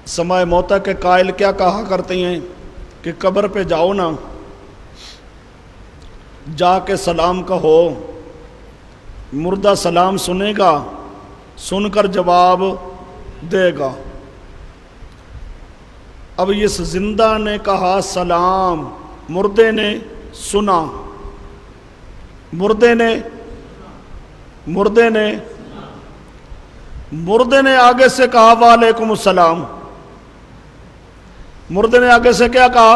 سمائے موتا کے قائل کیا کہا کرتے ہیں کہ قبر پہ جاؤ نا، جا کے سلام کہو، مردہ سلام سنے گا، سن کر جواب دے گا۔ اب اس زندہ نے کہا سلام، مردے نے سنا، مردے نے آگے سے کہا وعلیکم السلام، مردے نے آگے سے کیا کہا؟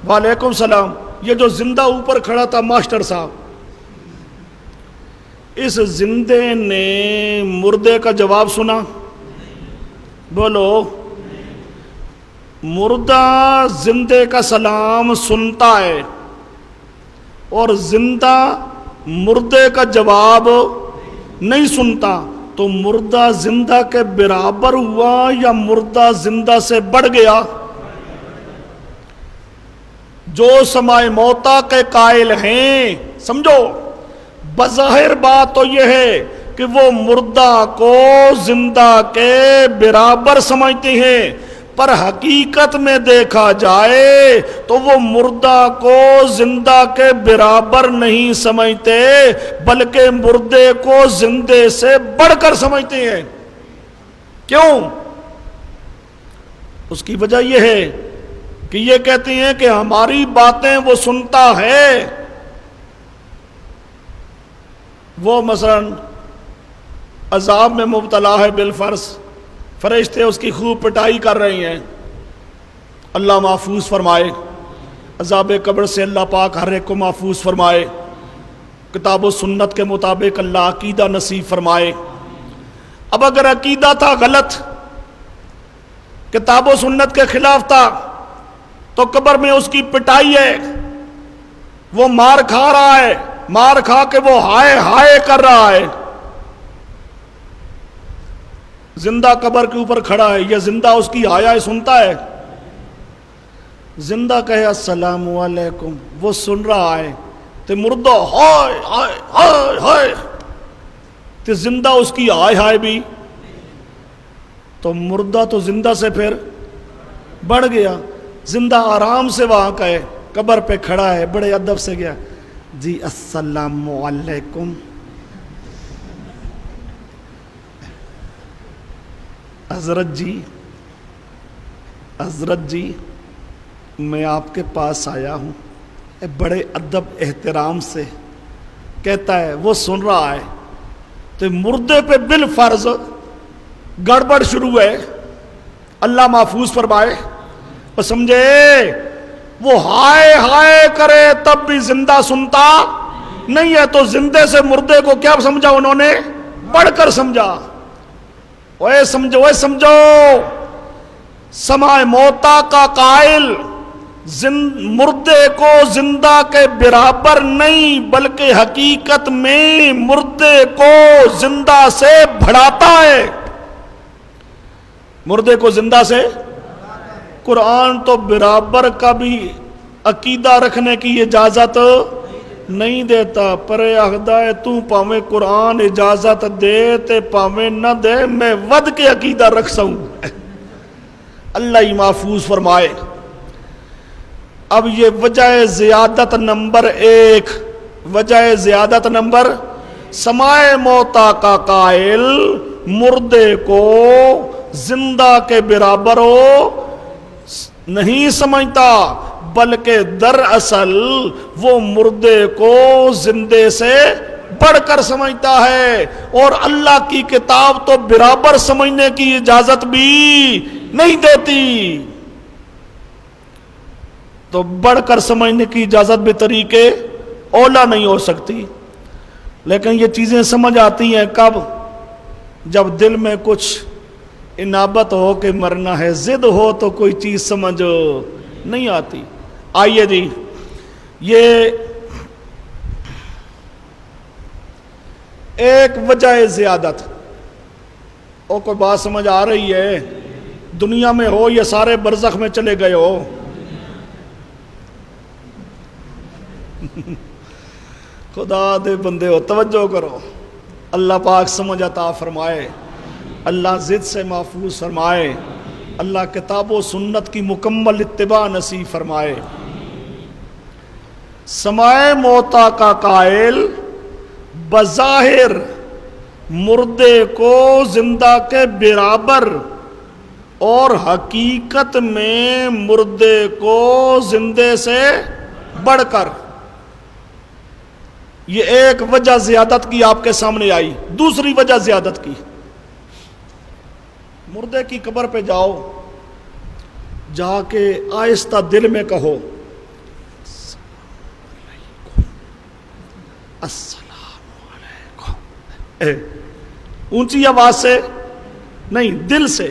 وعلیکم السلام۔ یہ جو زندہ اوپر کھڑا تھا ماسٹر صاحب، اس زندے نے مردے کا جواب سنا؟ بولو، مردہ زندے کا سلام سنتا ہے اور زندہ مردے کا جواب نہیں سنتا، تو مردہ زندہ کے برابر ہوا یا مردہ زندہ سے بڑھ گیا؟ جو سمائے موتا کے قائل ہیں، سمجھو، بظاہر بات تو یہ ہے کہ وہ مردہ کو زندہ کے برابر سمجھتے ہیں، پر حقیقت میں دیکھا جائے تو وہ مردہ کو زندہ کے برابر نہیں سمجھتے، بلکہ مردے کو زندے سے بڑھ کر سمجھتے ہیں۔ کیوں؟ اس کی وجہ یہ ہے کہ یہ کہتے ہیں کہ ہماری باتیں وہ سنتا ہے۔ وہ مثلا عذاب میں مبتلا ہے بالفرض، فرشتے اس کی خوب پٹائی کر رہے ہیں، اللہ محفوظ فرمائے، عذاب قبر سے اللہ پاک ہر ایک کو محفوظ فرمائے، کتاب و سنت کے مطابق اللہ عقیدہ نصیب فرمائے۔ اب اگر عقیدہ تھا غلط، کتاب و سنت کے خلاف تھا، تو قبر میں اس کی پٹائی ہے، وہ مار کھا رہا ہے، مار کھا کے وہ ہائے ہائے کر رہا ہے، زندہ قبر کے اوپر کھڑا ہے، یہ زندہ اس کی ہائے سنتا ہے؟ زندہ کہے السلام علیکم، وہ سن رہا ہے، تو مردہ ہائے ہائے ہائے ہائے، تو زندہ اس کی ہائے ہائے بھی، تو مردہ تو زندہ سے پھر بڑھ گیا۔ زندہ آرام سے وہاں کہے، قبر پہ کھڑا ہے، بڑے ادب سے گیا، جی السلام علیکم، حضرت جی میں آپ کے پاس آیا ہوں، بڑے ادب احترام سے کہتا ہے، وہ سن رہا ہے، تو مردے پہ بالفرض گڑبڑ شروع ہے، اللہ محفوظ فرمائے، اور سمجھے وہ ہائے ہائے کرے تب بھی زندہ سنتا نہیں ہے، تو زندے سے مردے کو کیا سمجھا انہوں نے؟ بڑھ کر سمجھا۔ اوے سمجھو، سمائے موتا کا قائل مردے کو زندہ کے برابر نہیں، بلکہ حقیقت میں مردے کو زندہ سے بڑھاتا ہے، مردے کو زندہ سے۔ قرآن تو برابر کا بھی عقیدہ رکھنے کی اجازت نہیں دیتا، پر اخدا ہے تو پاویں قرآن اجازت دے تے پاویں نہ دے، میں ود کے عقیدہ رکھ سوں، اللہ ہی محفوظ فرمائے۔ اب یہ وجہ زیادت نمبر 1، وجہ زیادت نمبر، سمائے موتا کا قائل مردے کو زندہ کے برابر ہو نہیں سمجھتا، بلکہ دراصل وہ مردے کو زندے سے بڑھ کر سمجھتا ہے، اور اللہ کی کتاب تو برابر سمجھنے کی اجازت بھی نہیں دیتی، تو بڑھ کر سمجھنے کی اجازت بھی طریقے اولا نہیں ہو سکتی۔ لیکن یہ چیزیں سمجھ آتی ہیں کب؟ جب دل میں کچھ انابت ہو کہ مرنا ہے، ضد ہو تو کوئی چیز سمجھ نہیں آتی۔ آئیے جی، یہ ایک وجہ زیادت، او کوئی بات سمجھ آ رہی ہے؟ دنیا میں ہو یا سارے برزخ میں چلے گئے ہو؟ خدا دے بندے ہو، توجہ کرو، اللہ پاک سمجھ عطا فرمائے، اللہ ضد سے محفوظ فرمائے۔ اللہ کتاب و سنت کی مکمل اتباع نصیب فرمائے۔ سمائے موتا کا قائل بظاہر مردے کو زندہ کے برابر اور حقیقت میں مردے کو زندے سے بڑھ کر، یہ ایک وجہ زیادت کی آپ کے سامنے آئی۔ دوسری وجہ زیادت کی، مردے کی قبر پہ جاؤ، جا کے آہستہ دل میں کہو السلام علیکم، اونچی آواز سے نہیں، دل سے۔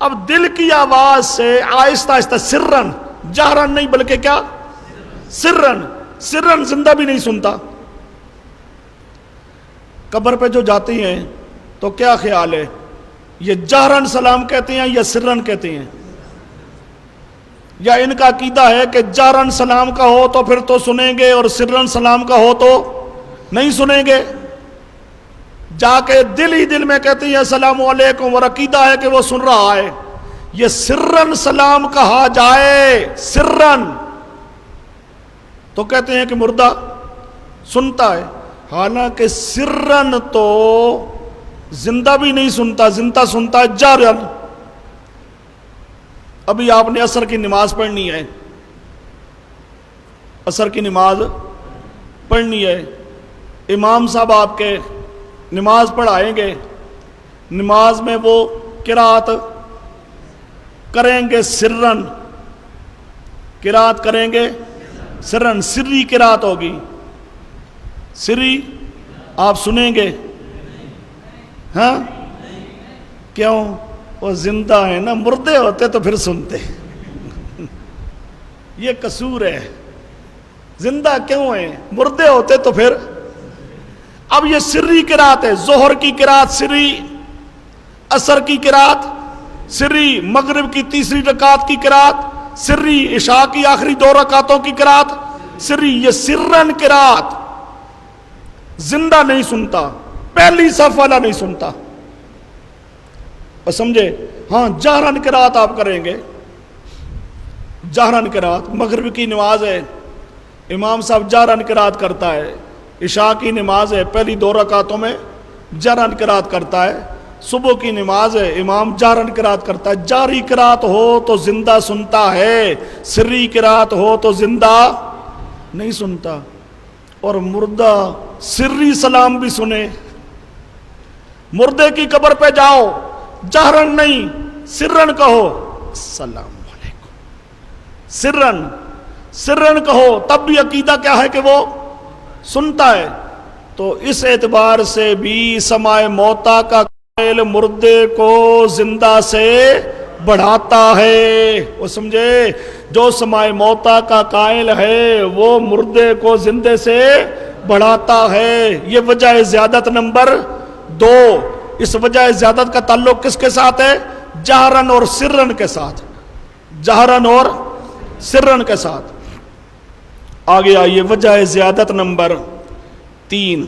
اب دل کی آواز سے آہستہ آہستہ، سرن، جہرن نہیں بلکہ کیا، سرن۔ سرن زندہ بھی نہیں سنتا۔ قبر پہ جو جاتی ہیں تو کیا خیال ہے، یہ جہرن سلام کہتے ہیں یا سرن کہتے ہیں؟ یا ان کا عقیدہ ہے کہ جہرن سلام کا ہو تو پھر تو سنیں گے اور سرن سلام کا ہو تو نہیں سنیں گے؟ جا کے دل ہی دل میں کہتے ہیں السلام علیکم، اور عقیدہ ہے کہ وہ سن رہا ہے۔ یہ سرن سلام کہا جائے، سرن، تو کہتے ہیں کہ مردہ سنتا ہے، حالانکہ سرن تو زندہ بھی نہیں سنتا، زندہ سنتا ہے جہرن۔ ابھی آپ نے عصر کی نماز پڑھنی ہے، عصر کی نماز پڑھنی ہے، امام صاحب آپ کے نماز پڑھائیں گے، نماز میں وہ قرات کریں گے سرن، قرات کریں گے سرن، سری قرات ہوگی، سری آپ سنیں گے؟ ہاں کیوں؟ وہ زندہ ہے نا، مردے ہوتے تو پھر سنتے۔ یہ قصور ہے، زندہ کیوں ہیں؟ مردے ہوتے تو پھر۔ اب یہ سری قرات ہے، ظہر کی قرات سری، عصر کی قرات سری، مغرب کی تیسری رکعت کی قرات سری، عشاء کی آخری 2 رکعتوں کی قرات سری۔ یہ سرن قرات زندہ نہیں سنتا، پہلی صف والا نہیں سنتا، اور سمجھے؟ ہاں جہرن قرات آپ کریں گے، جہرن قرات۔ مغرب کی نماز ہے، امام صاحب جہرن قرات کرتا ہے، عشاء کی نماز ہے، پہلی 2 رکعتوں میں جہرن قرات کرتا ہے، صبح کی نماز ہے، امام جہرن قرات کرتا ہے۔ جاری قرات ہو تو زندہ سنتا ہے، سری قرات ہو تو زندہ نہیں سنتا۔ اور مردہ سری سلام بھی سنے، مردے کی قبر پہ جاؤ، جہرن نہیں سرن کہو السلام علیکم، سرن، سرن کہو، تب بھی عقیدہ کیا ہے کہ وہ سنتا ہے۔ تو اس اعتبار سے بھی سمائے موتا کا قائل مردے کو زندہ سے بڑھاتا ہے۔ وہ سمجھے؟ جو سمائے موتا کا قائل ہے وہ مردے کو زندے سے بڑھاتا ہے۔ یہ وجہ زیادت نمبر 2۔ اس وجہ زیادت کا تعلق کس کے ساتھ ہے؟ جہرن اور سرن کے ساتھ، جہرن اور سرن کے ساتھ۔ آگے آئیے، وجہ زیادت نمبر 3،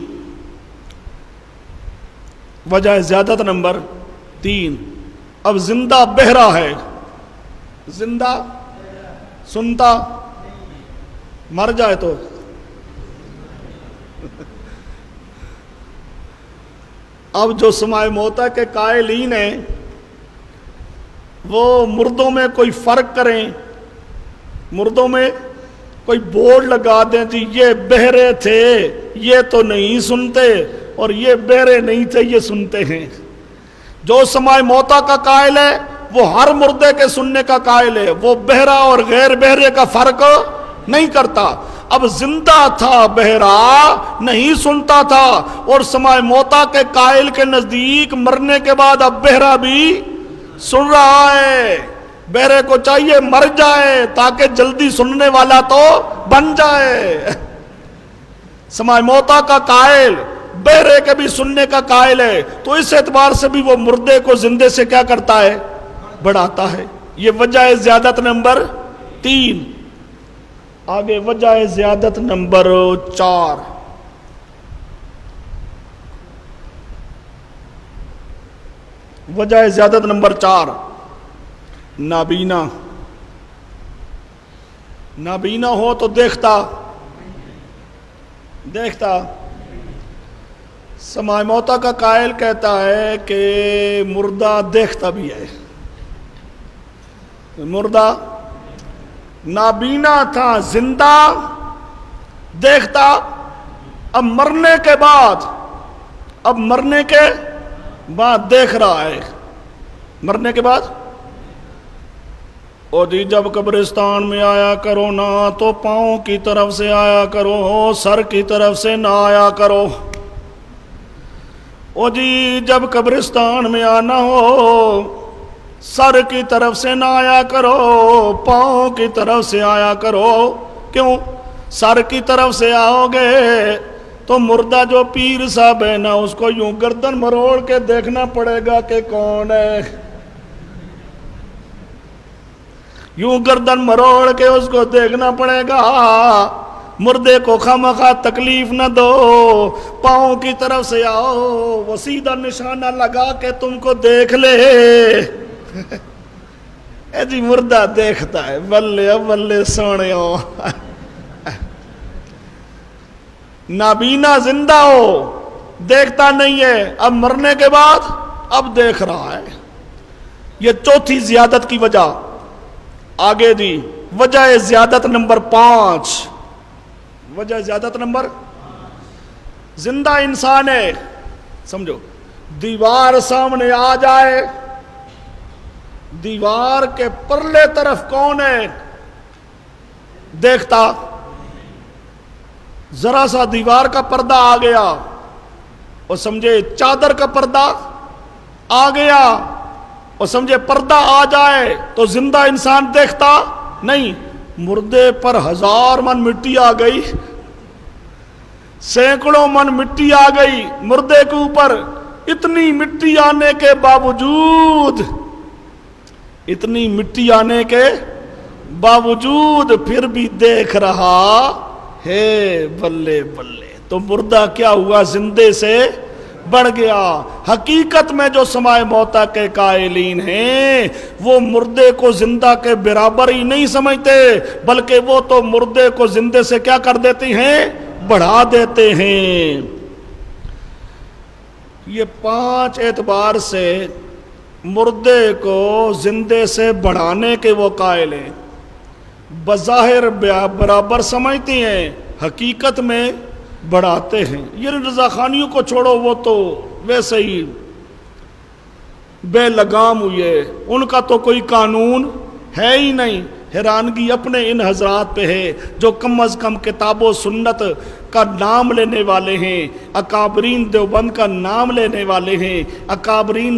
وجہ زیادت نمبر 3۔ اب زندہ بہرا ہے، زندہ سنتا، مر جائے تو اب جو سمائے موتا کے قائلین ہیں وہ مردوں میں کوئی فرق کریں، مردوں میں کوئی بورڈ لگا دیں جی یہ بہرے تھے یہ تو نہیں سنتے، اور یہ بہرے نہیں تھے یہ سنتے ہیں۔ جو سمائے موتا کا قائل ہے وہ ہر مردے کے سننے کا قائل ہے، وہ بہرا اور غیر بہرے کا فرق نہیں کرتا۔ اب زندہ تھا بہرا نہیں سنتا تھا، اور سمائے موتا کے قائل کے نزدیک مرنے کے بعد اب بہرا بھی سن رہا ہے۔ بہرے کو چاہیے مر جائے تاکہ جلدی سننے والا تو بن جائے۔ سمائے موتا کا قائل بہرے کے بھی سننے کا قائل ہے، تو اس اعتبار سے بھی وہ مردے کو زندے سے کیا کرتا ہے؟ بڑھاتا ہے۔ یہ وجہ زیادت نمبر 3۔ آگے وجہ زیادت نمبر 4۔ وجہ زیادت نمبر 4، نابینا، نابینا ہو تو دیکھتا سماع موتا کا قائل کہتا ہے کہ مردہ دیکھتا بھی ہے، مردہ نابینا تھا، زندہ دیکھتا، اب مرنے کے بعد دیکھ رہا ہے، مرنے کے بعد۔ او جی جب قبرستان میں آیا کرو نا تو پاؤں کی طرف سے آیا کرو، سر کی طرف سے نہ آیا کرو۔ او جی جب قبرستان میں آنا ہو سر کی طرف سے نہ آیا کرو، پاؤں کی طرف سے آیا کرو۔ کیوں؟ سر کی طرف سے آؤ گے تو مردہ جو پیر صاحب ہے نا اس کو یوں گردن مروڑ کے دیکھنا پڑے گا کہ کون ہے، یوں گردن مروڑ کے اس کو دیکھنا پڑے گا۔ مردے کو خامخواہ تکلیف نہ دو، پاؤں کی طرف سے آؤ، وہ سیدھا نشانہ لگا کے تم کو دیکھ لے۔ اے جی مردہ دیکھتا ہے، بلے بلے سونےو۔ نابینا زندہ ہو دیکھتا نہیں ہے، اب مرنے کے بعد اب دیکھ رہا ہے۔ یہ چوتھی زیادت کی وجہ۔ آگے جی وجہ زیادت نمبر 5، وجہ زیادت نمبر، زندہ انسان ہے، سمجھو دیوار سامنے آ جائے، دیوار کے پرلے طرف کون ہے دیکھتا، ذرا سا دیوار کا پردہ آ گیا اور سمجھے چادر کا پردہ آ گیا اور سمجھے پردہ آ جائے تو زندہ انسان دیکھتا نہیں۔ مردے پر 1000 من مٹی آ گئی، سینکڑوں من مٹی آ گئی مردے کے اوپر، اتنی مٹی آنے کے باوجود پھر بھی دیکھ رہا ہے، بلے بلے۔ تو مردہ کیا ہوا؟ زندے سے بڑھ گیا۔ حقیقت میں جو سماع موتا کے قائلین ہیں وہ مردے کو زندہ کے برابر ہی نہیں سمجھتے، بلکہ وہ تو مردے کو زندے سے کیا کر دیتے ہیں؟ بڑھا دیتے ہیں۔ یہ 5 اعتبار سے مردے کو زندے سے بڑھانے کے وہ قائل ہیں، بظاہر برابر سمجھتے ہیں، حقیقت میں بڑھاتے ہیں۔ یہ رضا خانیوں کو چھوڑو، وہ تو ویسے ہی بے لگام ہوئے، ان کا تو کوئی قانون ہے ہی نہیں۔ حیرانگی اپنے ان حضرات پہ ہے جو کم از کم کتاب و سنت کا نام لینے والے ہیں، اکابرین دیوبند کا نام لینے والے ہیں، اکابرین